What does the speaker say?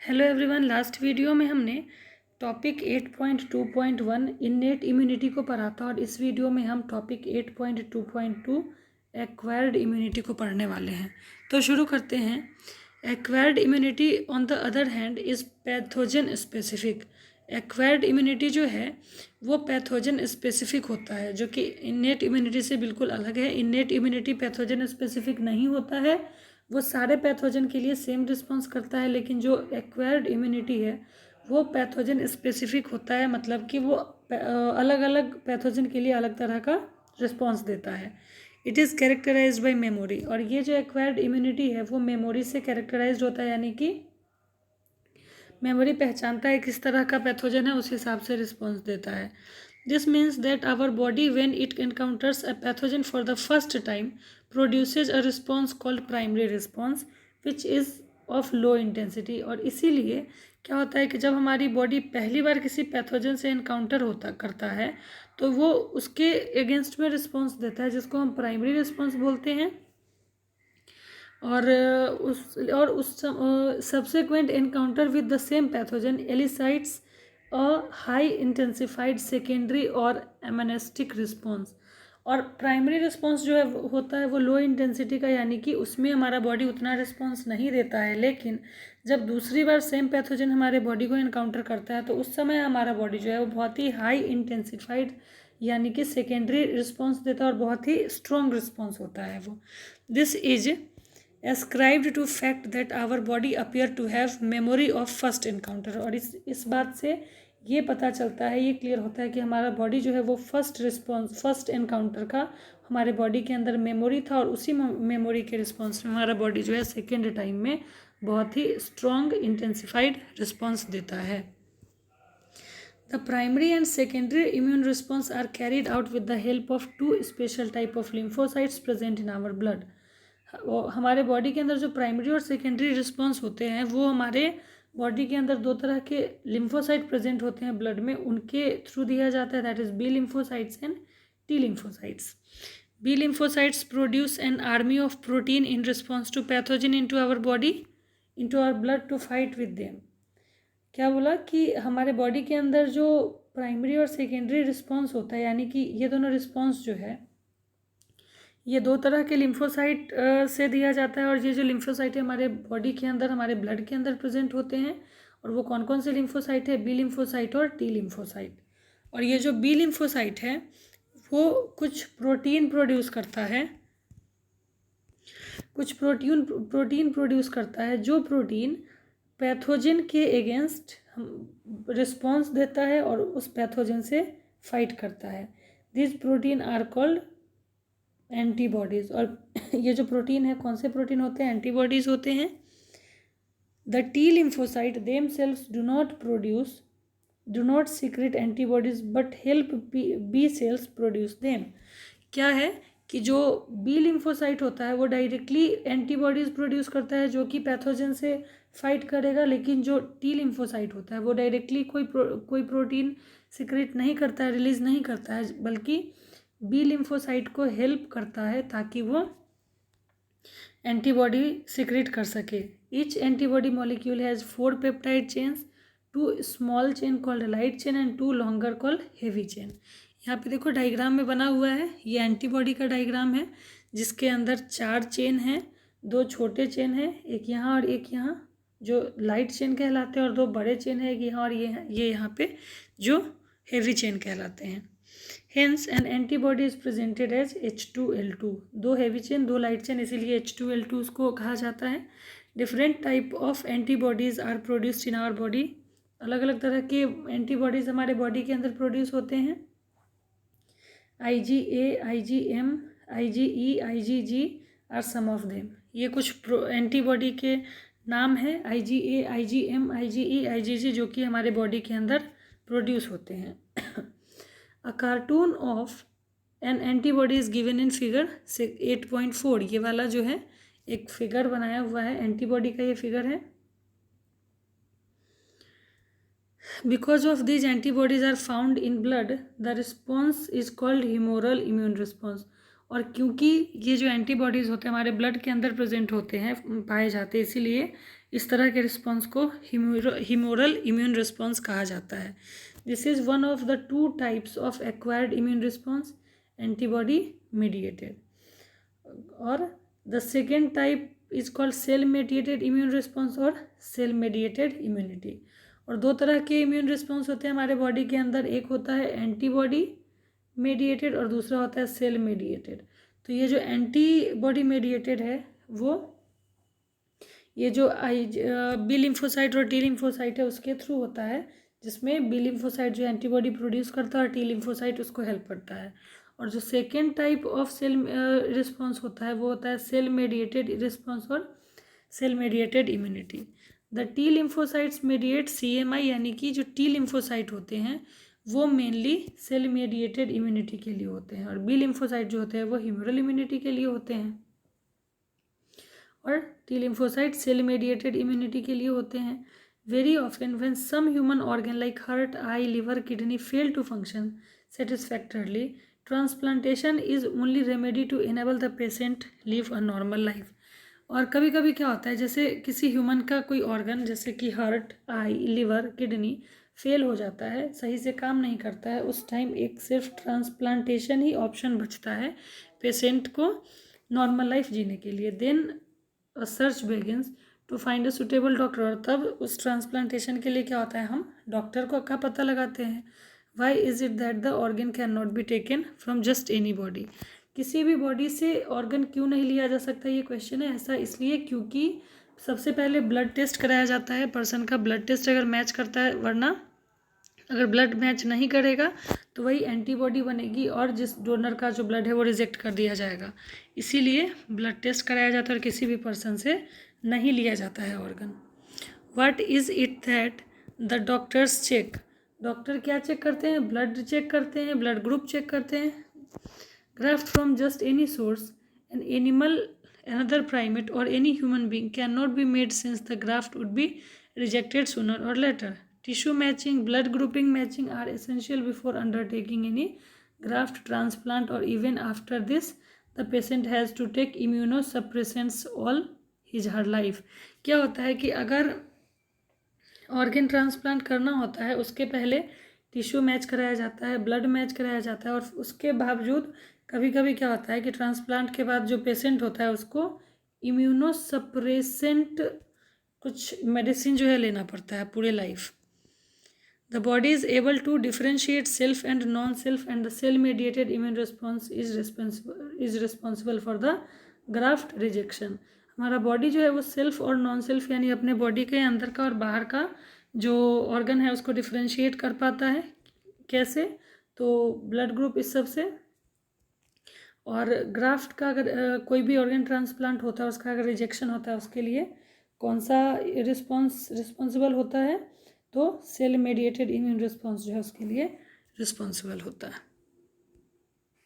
Hello everyone. Last video में हमने topic 8.2.1 innate immunity को पढ़ा था और इस वीडियो में हम टॉपिक 8.2.2 एक्वायर्ड इम्यूनिटी को पढ़ने वाले हैं। तो शुरू करते हैं। Acquired immunity on the other hand is pathogen specific. Acquired immunity जो है वो पैथोजन स्पेसिफिक होता है, जो कि इन्नेट इम्यूनिटी से बिल्कुल अलग है। इन्नेट इम्यूनिटी पैथोजन स्पेसिफिक नहीं होता है, वो सारे पैथोजन के लिए सेम रिस्पॉन्स करता है। लेकिन जो एक्वायर्ड इम्यूनिटी है वो पैथोजन स्पेसिफिक होता है, मतलब कि वो अलग अलग पैथोजन के लिए अलग तरह का रिस्पॉन्स देता है। It is characterized by memory. और ये जो एक्वायर्ड इम्यूनिटी है वो मेमोरी से कैरेक्टराइज्ड होता है, यानी कि मेमोरी पहचानता है किस तरह का पैथोजन है, उस हिसाब से रिस्पॉन्स देता है। This means that our body when it encounters a pathogen for the first time produces a response called primary response which is of low intensity. और इसीलिए क्या होता है कि जब हमारी बॉडी पहली बार किसी पैथोजन से एनकाउंटर करता है तो वो उसके अगेंस्ट में रिस्पॉन्स देता है, जिसको हम प्राइमरी रिस्पॉन्स बोलते हैं। और उस subsequent encounter with the same pathogen elicits a high intensified secondary or amnestic response. और प्राइमरी रिस्पॉन्स जो है होता है वो लो इंटेंसिटी का, यानी कि उसमें हमारा बॉडी उतना रिस्पॉन्स नहीं देता है। लेकिन जब दूसरी बार सेम पैथोजन हमारे बॉडी को एनकाउंटर करता है तो उस समय हमारा बॉडी जो है वो बहुत ही हाई इंटेंसिफाइड यानी कि सेकेंडरी रिस्पॉन्स देता है और बहुत ही स्ट्रॉन्ग रिस्पॉन्स होता है वो। This is ascribed to fact that our body appear to have memory of first encounter। और इस बात से ये पता चलता है, ये क्लियर होता है कि हमारा बॉडी जो है वो फर्स्ट एनकाउंटर का हमारे बॉडी के अंदर मेमोरी था और उसी मेमोरी के रिस्पॉन्स में हमारा बॉडी जो है सेकेंड टाइम में बहुत ही स्ट्रॉन्ग इंटेंसिफाइड रिस्पॉन्स देता है। The primary and secondary immune response are carried out with the help of two special type of lymphocytes present in our blood। हमारे बॉडी के अंदर जो प्राइमरी और सेकेंडरी रिस्पॉन्स होते हैं वो हमारे बॉडी के अंदर दो तरह के लिम्फोसाइट प्रेजेंट होते हैं ब्लड में, उनके थ्रू दिया जाता है। That is B lymphocytes and T lymphocytes. B lymphocytes produce an army of protein in response to pathogen into our body into our blood to fight with them. क्या बोला कि हमारे बॉडी के अंदर जो प्राइमरी और सेकेंडरी रिस्पॉन्स होता है, यानी कि ये दोनों रिस्पॉन्स जो है ये दो तरह के लिम्फोसाइट से दिया जाता है। और ये जो लिम्फोसाइट है हमारे बॉडी के अंदर हमारे ब्लड के अंदर प्रेजेंट होते हैं। और वो कौन कौन से लिम्फोसाइट है? बी लिम्फोसाइट और टी लिम्फोसाइट। और ये जो बी लिम्फोसाइट है वो कुछ प्रोटीन प्रोड्यूस करता है, कुछ प्रोटीन प्रोड्यूस करता है, जो प्रोटीन पैथोजन के अगेंस्ट रिस्पॉन्स देता है और उस पैथोजन से फाइट करता है। This protein are called antibodies. और ये जो प्रोटीन है कौन से प्रोटीन होते हैं? एंटीबॉडीज होते हैं। The T lymphocyte them cells do not secrete antibodies but help B cells produce them. क्या है कि जो बी लिम्फोसाइट होता है वो डायरेक्टली एंटीबॉडीज प्रोड्यूस करता है जो कि पैथोजन से फाइट करेगा। लेकिन जो टी लिम्फोसाइट होता है वो डायरेक्टली कोई प्रोटीन सीक्रेट नहीं करता है, रिलीज नहीं करता है, बल्कि बी लिम्फोसाइट को हेल्प करता है ताकि वो एंटीबॉडी सीक्रेट कर सके। Each antibody molecule has 4 peptide chains, 2 small chain called light chain and 2 longer called heavy chain. यहाँ पे देखो डायग्राम में बना हुआ है, ये एंटीबॉडी का डायग्राम है जिसके अंदर 4 चेन हैं, 2 छोटे चेन हैं, एक यहाँ और एक यहाँ जो लाइट चेन कहलाते हैं, और 2 बड़े चेन है, एक यहाँ और ये यहाँ पे जो हेवी चेन कहलाते हैं। Hence an antibody is presented as H2L2। 2 heavy chain 2 light chain, इसीलिए H2L2 उसको कहा जाता है। Different type of antibodies are produced in our body। अलग अलग तरह के एंटीबॉडीज़ हमारे बॉडी के अंदर प्रोड्यूस होते हैं। IgA, IgM, IgE, IgG are some of them। ये कुछ एंटीबॉडी के नाम है, IgA, IgM, IgE, IgG, जो कि हमारे बॉडी के अंदर प्रोड्यूस होते हैं। A cartoon of an antibody is given in figure 8.4। ये वाला जो है एक फिगर बनाया हुआ है एंटीबॉडी का, ये फिगर है। Because of these antibodies are found in blood, the response is called humoral immune response। और क्योंकि ये जो एंटीबॉडीज़ होते हैं हमारे ब्लड के अंदर प्रेजेंट होते हैं, पाए जाते हैं, इसीलिए इस तरह के रिस्पॉन्स को ह्यूमोरल इम्यून रिस्पॉन्स कहा जाता है। This is one of the 2 types of acquired immune response, antibody mediated. और the second type is called cell mediated immune response और सेल मेडिएटेड इम्यूनिटी। और 2 तरह के इम्यून रिस्पॉन्स होते हैं हमारे बॉडी के अंदर, एक होता है एंटीबॉडी मेडिएटेड और दूसरा होता है सेल मेडिएटेड। तो ये जो एंटीबॉडी मेडिएटेड है वो ये जो बी लिम्फोसाइट और टी लिम्फोसाइट है उसके थ्रू होता है, जिसमें बी लिम्फोसाइट जो एंटीबॉडी प्रोड्यूस करता है और टी लिम्फोसाइट उसको हेल्प करता है। और जो second type of cell response होता है वो होता है सेल मेडिएटेड रिस्पॉन्स और cell mediated immunity. The T lymphocytes mediate CMI, यानी कि जो टी लिम्फोसाइट होते हैं वो मेनली सेल मेडिएटेड इम्यूनिटी के लिए होते हैं, और बी लिम्फोसाइट जो होते हैं वो ह्यूमरल इम्यूनिटी के लिए होते हैं, और T lymphocyte cell mediated immunity के लिए होते हैं। Very often when some human organ like heart, eye, liver, kidney fail to function satisfactorily, transplantation is only remedy to enable the patient live a normal life। और कभी कभी क्या होता है, जैसे किसी ह्यूमन का कोई ऑर्गन जैसे कि heart, eye, liver, kidney fail हो जाता है, सही से काम नहीं करता है, उस टाइम एक सिर्फ ट्रांसप्लांटेशन ही ऑप्शन बचता है पेशेंट को नॉर्मल लाइफ जीने के लिए। Then search begins to find a suitable doctor. और तब उस ट्रांसप्लांटेशन के लिए क्या होता है, हम डॉक्टर को का पता लगाते हैं। Why is it that the organ can not be taken from just any body. किसी भी बॉडी से ऑर्गन क्यों नहीं लिया जा सकता, ये क्वेश्चन है। ऐसा इसलिए क्योंकि सबसे पहले ब्लड टेस्ट कराया जाता है, पर्सन का ब्लड टेस्ट अगर मैच करता है, वरना अगर ब्लड मैच नहीं करेगा तो वही एंटीबॉडी बनेगी और जिस डोनर का जो ब्लड है वो रिजेक्ट कर दिया जाएगा। इसीलिए ब्लड टेस्ट कराया जाता है और किसी भी पर्सन से नहीं लिया जाता है organ. What is it that the doctors check. Doctor क्या चेक करते हैं, ब्लड चेक करते हैं, ब्लड ग्रुप चेक करते हैं। Graft from just any source, an animal, another primate or any human being cannot be made since the graft would be rejected sooner or later. Tissue matching, blood grouping matching are essential before undertaking any graft transplant, or even after this the patient has to take immunosuppressants all his her life। क्या होता है कि अगर organ transplant करना होता है उसके पहले टिश्यू मैच कराया जाता है, ब्लड मैच कराया जाता है, और उसके बावजूद कभी कभी क्या होता है कि ट्रांसप्लांट के बाद जो पेशेंट होता है उसको इम्यूनोसप्रेसेंट कुछ मेडिसिन जो है लेना पड़ता है पूरे life. The body is able to differentiate self and non self, and the cell mediated immune response is responsible for the graft rejection. हमारा बॉडी जो है वो सेल्फ और नॉन सेल्फ यानी अपने बॉडी के अंदर का और बाहर का जो ऑर्गन है उसको डिफरेंशिएट कर पाता है। कैसे, तो ब्लड ग्रुप इस सब से। और ग्राफ्ट का अगर कोई भी ऑर्गन ट्रांसप्लांट होता है उसका अगर रिजेक्शन होता है उसके लिए कौन सा रिस्पॉन्सिबल होता है, तो सेल मेडिएटेड इम्यून रिस्पॉन्स जो है उसके लिए रिस्पॉन्सिबल होता है।